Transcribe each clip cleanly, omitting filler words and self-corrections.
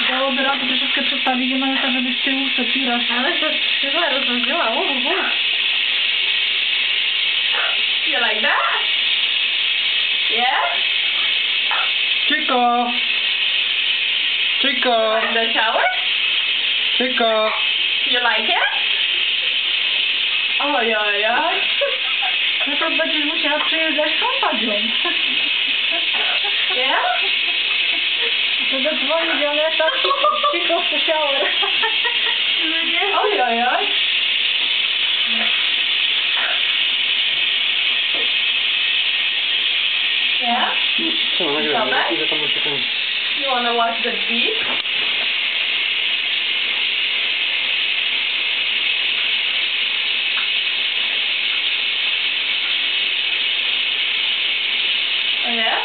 Dałoby radę troszeczkę przestawić, że mają tak, żeby z tyłu przepirać. Ale to zaraz rozdziała. You like that? Yeah? Chico! Chico! Like the shower? Chico! You like it? Oj. No to będziesz musiała przyjeżdżać kąpać ją. Yeah? To zadzwoni Wioleta, Chico w shower. Oj. Yeah? Co, nagrywam, ile tam mam sekund? You wanna watch the beach? Oh yeah?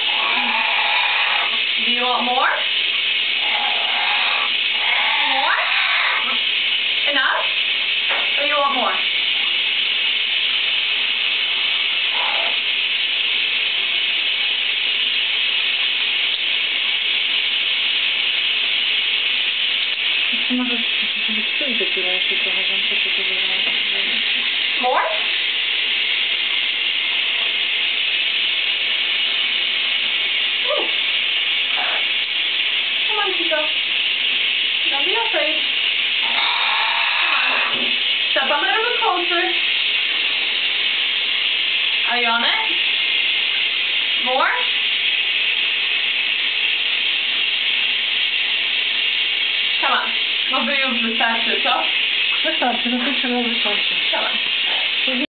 Do you want more? More? Enough? Or you want more? Może przyjdzie, która jeszcze trochę więcej More? Ooh. Come on, Chico. Don't be afraid. Come on. Step a little bit closer. Are you on it? More? Come on. Może już wystarczy, co? Wystarczy, no to trzeba wystarczy. Come on.